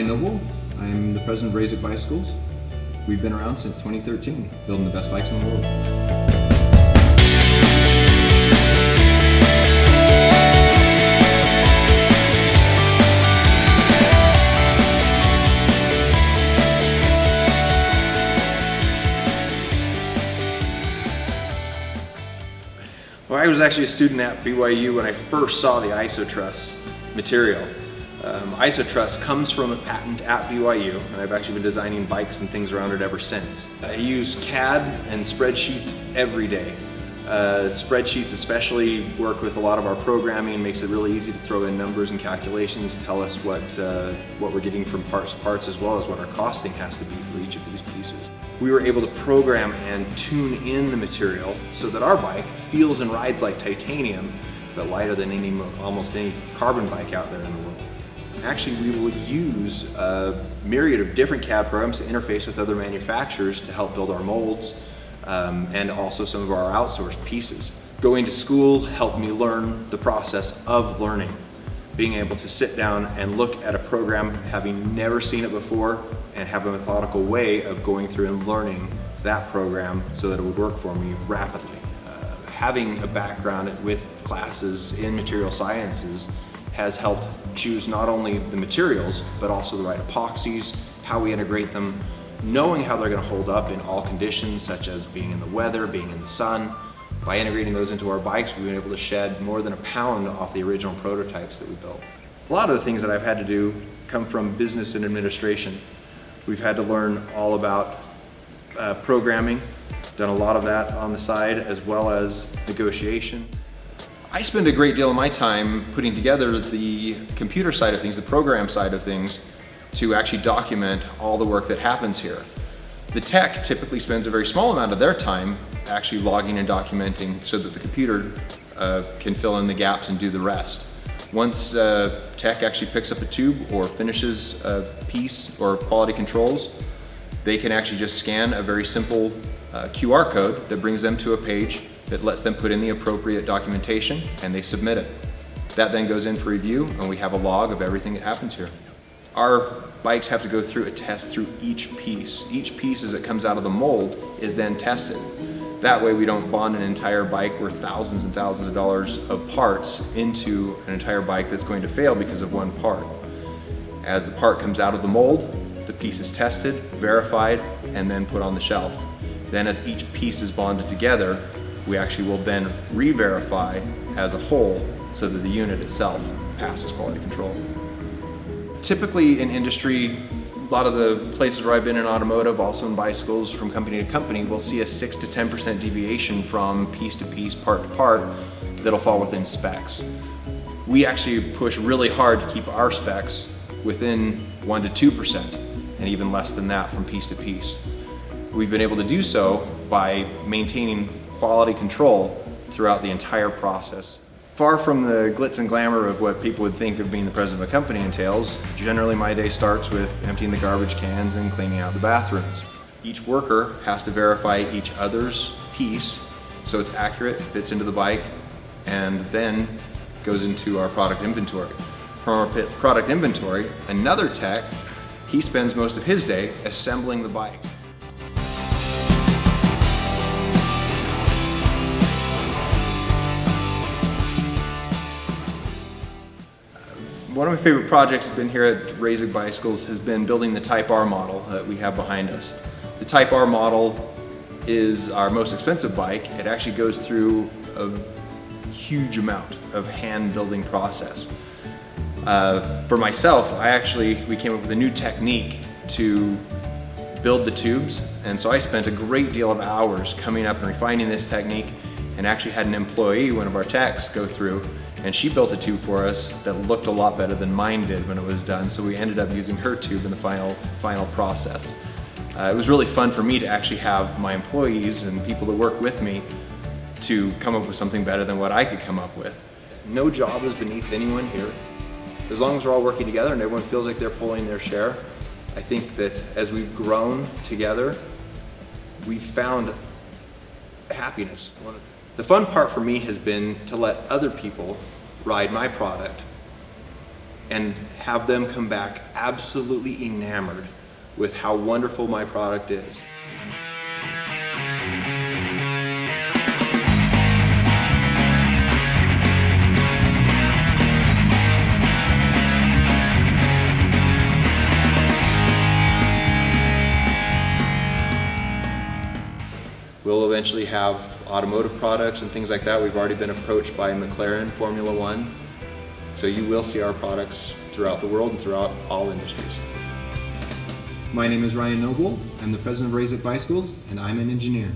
Noble. I'm the president of Razik Bicycles. We've been around since 2013, building the best bikes in the world. Well, I was actually a student at BYU when I first saw the IsoTruss material. IsoTruss comes from a patent at BYU, and I've actually been designing bikes and things around it ever since. I use CAD and spreadsheets every day. Spreadsheets especially work with a lot of our programming, makes it really easy to throw in numbers and calculations, tell us what we're getting from parts to parts, as well as what our costing has to be for each of these pieces. We were able to program and tune in the material so that our bike feels and rides like titanium, but lighter than almost any carbon bike out there in the world. Actually, we will use a myriad of different CAD programs to interface with other manufacturers to help build our molds and also some of our outsourced pieces. Going to school helped me learn the process of learning. Being able to sit down and look at a program having never seen it before and have a methodical way of going through and learning that program so that it would work for me rapidly. Having a background with classes in material sciences has helped choose not only the materials, but also the right epoxies, how we integrate them, knowing how they're going to hold up in all conditions, such as being in the weather, being in the sun. By integrating those into our bikes, we've been able to shed more than a pound off the original prototypes that we built. A lot of the things that I've had to do come from business and administration. We've had to learn all about programming, done a lot of that on the side, as well as negotiation. I spend a great deal of my time putting together the computer side of things, the program side of things, to actually document all the work that happens here. The tech typically spends a very small amount of their time actually logging and documenting so that the computer can fill in the gaps and do the rest. Once tech actually picks up a tube or finishes a piece or quality controls, they can actually just scan a very simple QR code that brings them to a page that lets them put in the appropriate documentation, and they submit it. That then goes in for review, and we have a log of everything that happens here. Our bikes have to go through a test through each piece. Each piece as it comes out of the mold is then tested. That way we don't bond an entire bike worth thousands and thousands of dollars of parts into an entire bike that's going to fail because of one part. As the part comes out of the mold, the piece is tested, verified, and then put on the shelf. Then as each piece is bonded together, we actually will then re-verify as a whole so that the unit itself passes quality control. Typically in industry, a lot of the places where I've been in automotive, also in bicycles, from company to company, we'll see a 6 to 10% deviation from piece to piece, part to part, that'll fall within specs. We actually push really hard to keep our specs within 1 to 2%, and even less than that from piece to piece. We've been able to do so by maintaining quality control throughout the entire process. Far from the glitz and glamour of what people would think of being the president of a company entails, generally my day starts with emptying the garbage cans and cleaning out the bathrooms. Each worker has to verify each other's piece so it's accurate, fits into the bike, and then goes into our product inventory. From our product inventory, another tech, he spends most of his day assembling the bike. One of my favorite projects has been here at Razik Bicycles has been building the Type R model that we have behind us. The Type R model is our most expensive bike. It actually goes through a huge amount of hand building process. For myself, we came up with a new technique to build the tubes, and so I spent a great deal of hours coming up and refining this technique, and actually had an employee, one of our techs, go through, and she built a tube for us that looked a lot better than mine did when it was done, so we ended up using her tube in the final process. It was really fun for me to actually have my employees and people that work with me to come up with something better than what I could come up with. No job is beneath anyone here. As long as we're all working together and everyone feels like they're pulling their share, I think that as we've grown together, we've found happiness. The fun part for me has been to let other people ride my product and have them come back absolutely enamored with how wonderful my product is. We'll eventually have automotive products and things like that. We've already been approached by McLaren, Formula One. So you will see our products throughout the world and throughout all industries. My name is Ryan Noble. I'm the president of Razik Bicycles, and I'm an engineer.